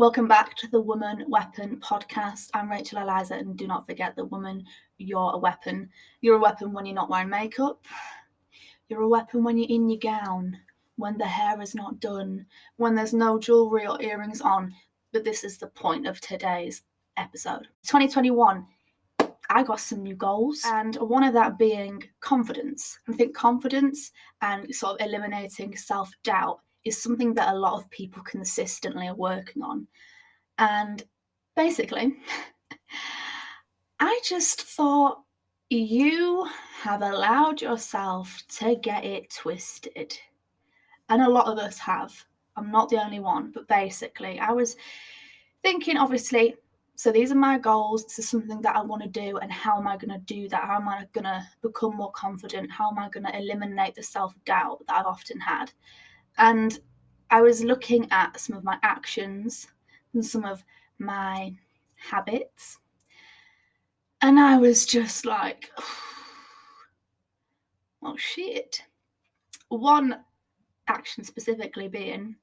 Welcome back to the Woman Weapon podcast. I'm Rachel Eliza, and do not forget that, woman, you're a weapon. You're a weapon when you're not wearing makeup. You're a weapon when you're in your gown, when the hair is not done, when there's no jewellery or earrings on. But this is the point of today's episode. 2021, I got some new goals, and one of that being confidence. I think confidence and sort of eliminating self-doubt is something that a lot of people consistently are working on. And basically, I just thought, you have allowed yourself to get it twisted. And a lot of us have. I'm not the only one, but basically, I was thinking, obviously, so these are my goals. This is something that I want to do, and how am I going to do that? How am I going to become more confident? How am I going to eliminate the self-doubt that I've often had? And I was looking at some of my actions and some of my habits, and I was just like, oh shit. One action specifically being,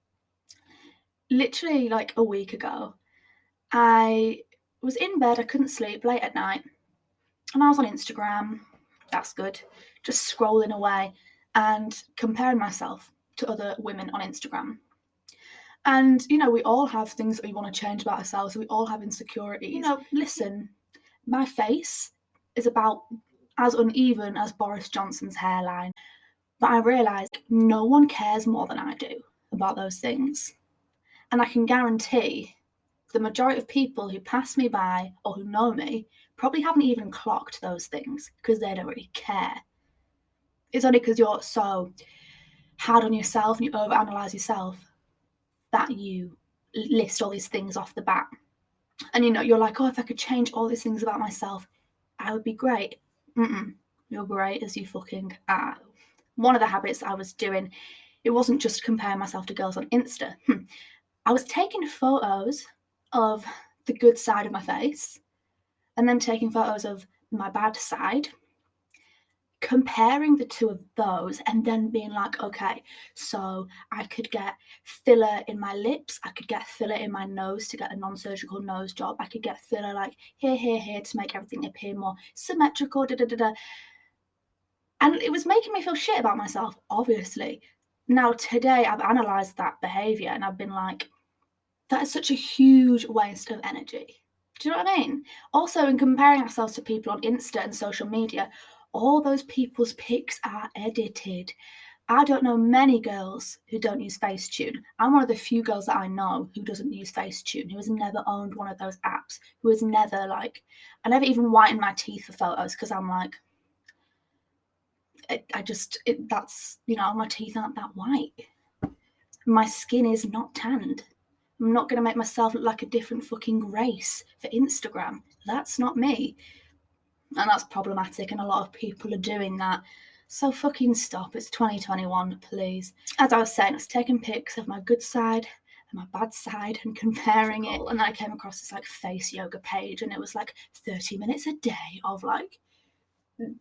literally like a week ago, I was in bed, I couldn't sleep, late at night, and I was on Instagram. That's good. Just scrolling away and comparing myself to other women on Instagram. And, we all have things that we want to change about ourselves. We all have insecurities. Listen, my face is about as uneven as Boris Johnson's hairline. But I realised no one cares more than I do about those things. And I can guarantee the majority of people who pass me by or who know me probably haven't even clocked those things because they don't really care. It's only because you're so hard on yourself and you overanalyze yourself that you list all these things off the bat. And you're like, oh, if I could change all these things about myself, I would be great. You're great as you fucking are. One of the habits I was doing, it wasn't just comparing myself to girls on Insta. I was taking photos of the good side of my face and then taking photos of my bad side, comparing the two of those, and then being like, okay, so I could get filler in my lips, I could get filler in my nose to get a non-surgical nose job, I could get filler like here to make everything appear more symmetrical, And it was making me feel shit about myself, obviously. Now, today, I've analysed that behaviour and I've been like, that is such a huge waste of energy. Do you know what I mean? Also, in comparing ourselves to people on Insta and social media, all those people's pics are edited. I don't know many girls who don't use Facetune. I'm one of the few girls that I know who doesn't use Facetune, who has never owned one of those apps, who has never, I never even whitened my teeth for photos because I'm like, that's, my teeth aren't that white. My skin is not tanned. I'm not going to make myself look like a different fucking race for Instagram. That's not me. And that's problematic, and a lot of people are doing that. So fucking stop. It's 2021, please. As I was saying, I was taking pics of my good side and my bad side and comparing it. And then I came across this face yoga page, and it was 30 minutes a day of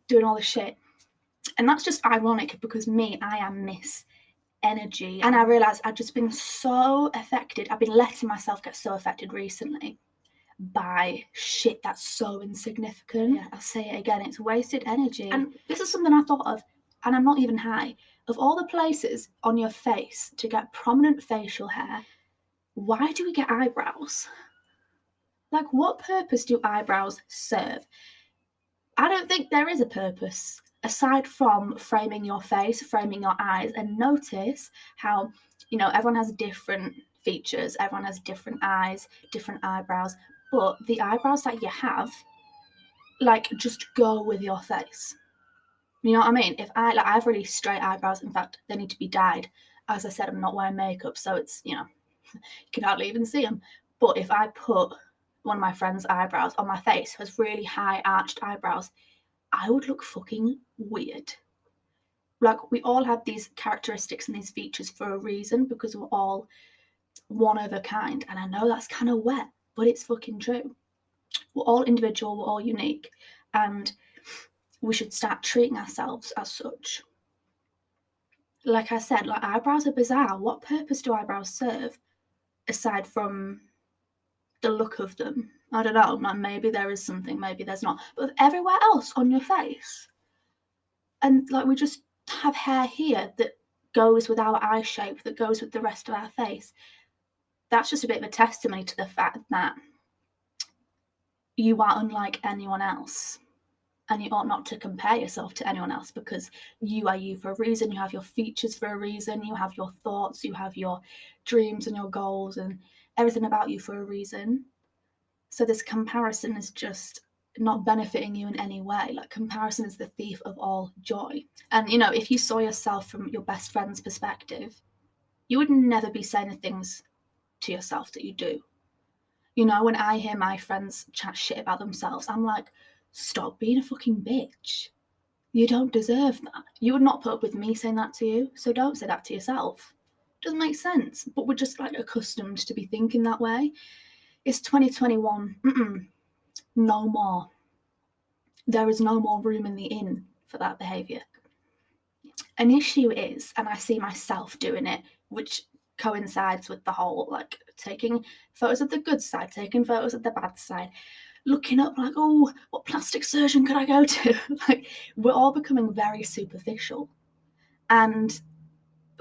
doing all this shit. And that's just ironic because I am Miss Energy. And I realised I'd just been so affected. I've been letting myself get so affected recently by shit that's so insignificant. I'll say it again, it's wasted energy. And this is something I thought of, and I'm not even high. Of all the places on your face to get prominent facial hair, why do we get eyebrows? What purpose do eyebrows serve? I don't think there is a purpose aside from framing your face, framing your eyes. And notice how, everyone has different features, everyone has different eyes, different eyebrows, but the eyebrows that you have, just go with your face. You know what I mean? If I have really straight eyebrows, in fact, they need to be dyed. As I said, I'm not wearing makeup, so it's, you can hardly even see them. But if I put one of my friend's eyebrows on my face, who has really high arched eyebrows, I would look fucking weird. We all have these characteristics and these features for a reason, because we're all one of a kind. And I know that's kind of wet, but it's fucking true. We're all individual, we're all unique, and we should start treating ourselves as such. Like I said, eyebrows are bizarre. What purpose do eyebrows serve aside from the look of them. I don't know, like maybe there is something, maybe there's not. But everywhere else on your face. And like we just have hair here that goes with our eye shape, that goes with the rest of our face. That's just a bit of a testimony to the fact that you are unlike anyone else. And you ought not to compare yourself to anyone else, because you are you for a reason. You have your features for a reason. You have your thoughts, you have your dreams and your goals and everything about you for a reason. So this comparison is just not benefiting you in any way. Like, comparison is the thief of all joy. And, you know, if you saw yourself from your best friend's perspective, you would never be saying the things to yourself that you do. You know, when I hear my friends chat shit about themselves, I'm like, stop being a fucking bitch. You don't deserve that. You would not put up with me saying that to you, so don't say that to yourself. Doesn't make sense, but we're just like accustomed to be thinking that way. It's 2021. No more. There is no more room in the inn for that behaviour. An issue is, and I see myself doing it, which coincides with the whole like taking photos of the good side, taking photos of the bad side, looking up like, oh, what plastic surgeon could I go to? Like, we're all becoming very superficial. And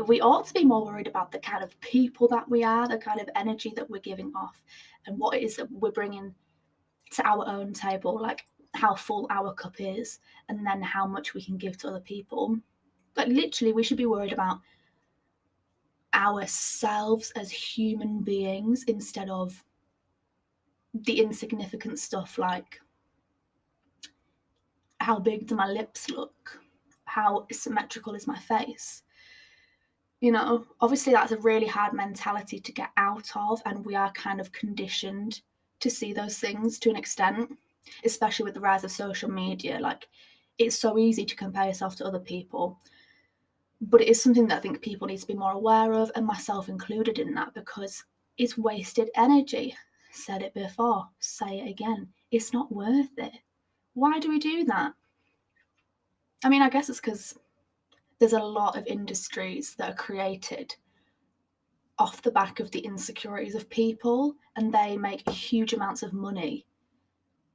we ought to be more worried about the kind of people that we are, the kind of energy that we're giving off, and what it is that we're bringing to our own table, like how full our cup is, and then how much we can give to other people. Like, literally, we should be worried about ourselves as human beings instead of the insignificant stuff like, how big do my lips look? How symmetrical is my face? You know, obviously that's a really hard mentality to get out of, and we are kind of conditioned to see those things to an extent, especially with the rise of social media. Like, it's so easy to compare yourself to other people, but it is something that I think people need to be more aware of, and myself included in that, because it's wasted energy. Said it before, say it again. It's not worth it. Why do we do that? I mean, I guess it's because there's a lot of industries that are created off the back of the insecurities of people, and they make huge amounts of money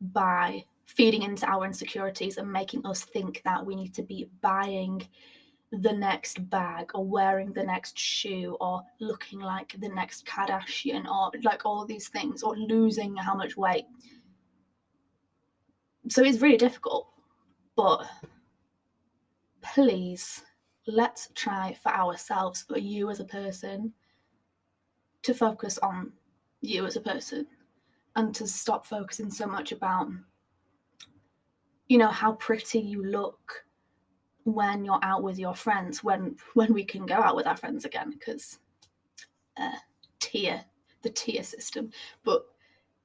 by feeding into our insecurities and making us think that we need to be buying the next bag or wearing the next shoe or looking like the next Kardashian or like all these things, or losing how much weight. So it's really difficult, but please, let's try for ourselves, for you as a person, to focus on you as a person, and to stop focusing so much about, you know, how pretty you look when you're out with your friends, when we can go out with our friends again, because the tier system. But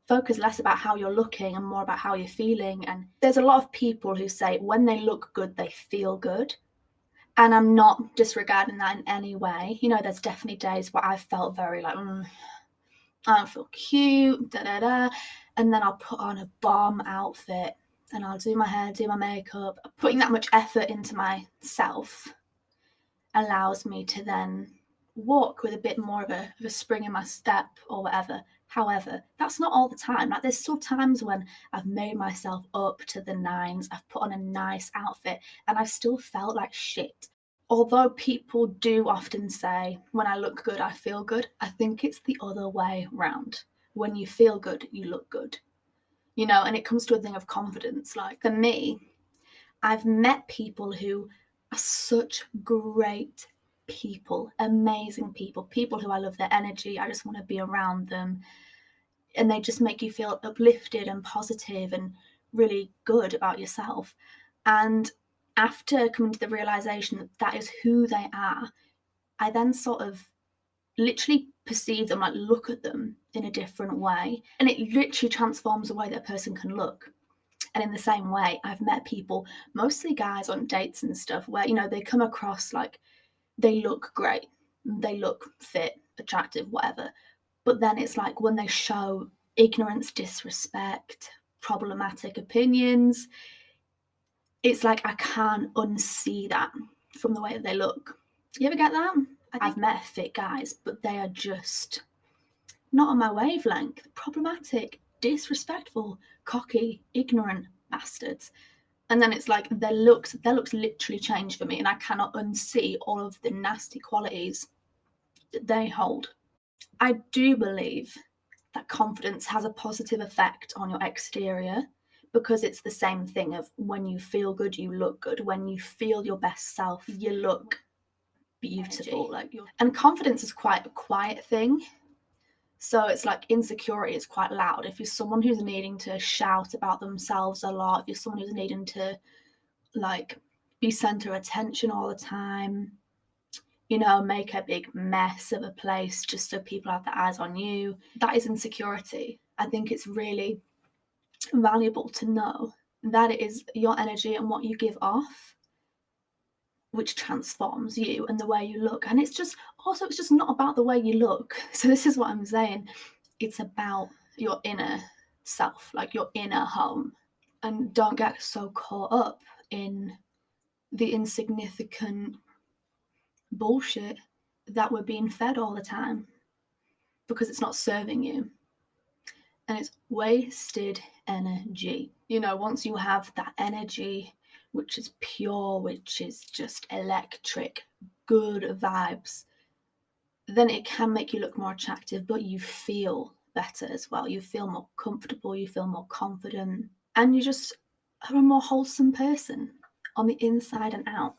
focus less about how you're looking and more about how you're feeling. And there's a lot of people who say when they look good, they feel good. And I'm not disregarding that in any way. You know, there's definitely days where I felt very like, I don't feel cute, and then I'll put on a bomb outfit and I'll do my hair, do my makeup. Putting that much effort into myself allows me to then walk with a bit more of a spring in my step or whatever. However, that's not all the time. Like, there's still times when I've made myself up to the nines, I've put on a nice outfit, and I've still felt like shit. Although people do often say, when I look good, I feel good, I think it's the other way round. When you feel good, you look good. You know, and it comes to a thing of confidence. Like, for me, I've met people who are such great people, amazing people, people who I love their energy. I just want to be around them. And they just make you feel uplifted and positive and really good about yourself. And after coming to the realization that that is who they are, I then sort of literally perceive them, like look at them in a different way. And it literally transforms the way that a person can look. And in the same way, I've met people, mostly guys on dates and stuff, where, you know, they come across like they look great, they look fit, attractive, whatever. But then it's like when they show ignorance, disrespect, problematic opinions, it's like I can't unsee that from the way that they look. You ever get that? I've met fit guys, but they are just not on my wavelength, problematic, disrespectful, cocky, ignorant bastards. And then it's like their looks literally change for me, and I cannot unsee all of the nasty qualities that they hold. I do believe that confidence has a positive effect on your exterior, because it's the same thing of when you feel good, you look good. When you feel your best self, you look beautiful. And confidence is quite a quiet thing. So it's like insecurity is quite loud. If you're someone who's needing to shout about themselves a lot, if you're someone who's needing to like be center of attention all the time, you know, make a big mess of a place just so people have their eyes on you, that is insecurity. I think it's really valuable to know that it is your energy and what you give off which transforms you and the way you look. And it's just not about the way you look. So this is what I'm saying. It's about your inner self, like your inner home. And don't get so caught up in the insignificant bullshit that we're being fed all the time, because it's not serving you. And it's wasted energy. You know, once you have that energy, which is pure, which is just electric, good vibes, then it can make you look more attractive, but you feel better as well. You feel more comfortable, you feel more confident, and you just are a more wholesome person on the inside and out.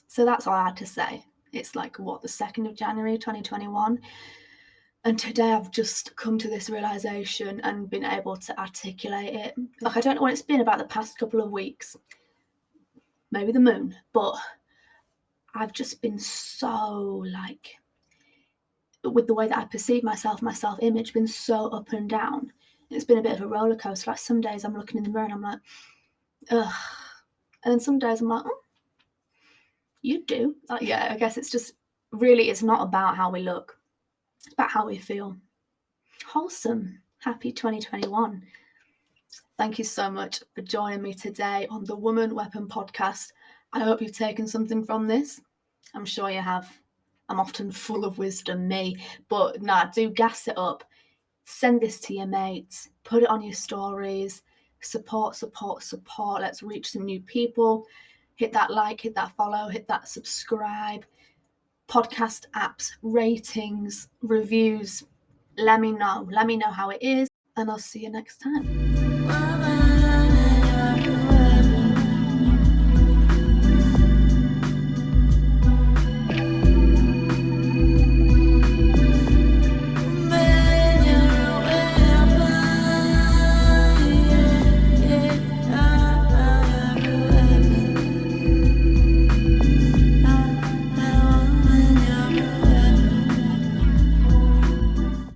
So that's all I had to say. It's like, the 2nd of January 2021. And today I've just come to this realization and been able to articulate it. Like, I don't know what it's been about the past couple of weeks. Maybe the moon. But I've just been so, like, with the way that I perceive myself, my self-image, been so up and down. It's been a bit of a roller coaster. Like, some days I'm looking in the mirror and I'm like, ugh. And then some days I'm like, oh, you do. Like, yeah, I guess it's just, really, it's not about how we look. It's about how we feel. Wholesome. Happy 2021. Thank you so much for joining me today on the Woman Weapon podcast. I hope you've taken something from this. I'm sure you have. I'm often full of wisdom, me. But do gas it up. Send this to your mates. Put it on your stories. Support. Let's reach some new people. Hit that like, hit that follow, hit that subscribe. Podcast apps, ratings, reviews. Let me know how it is, and I'll see you next time.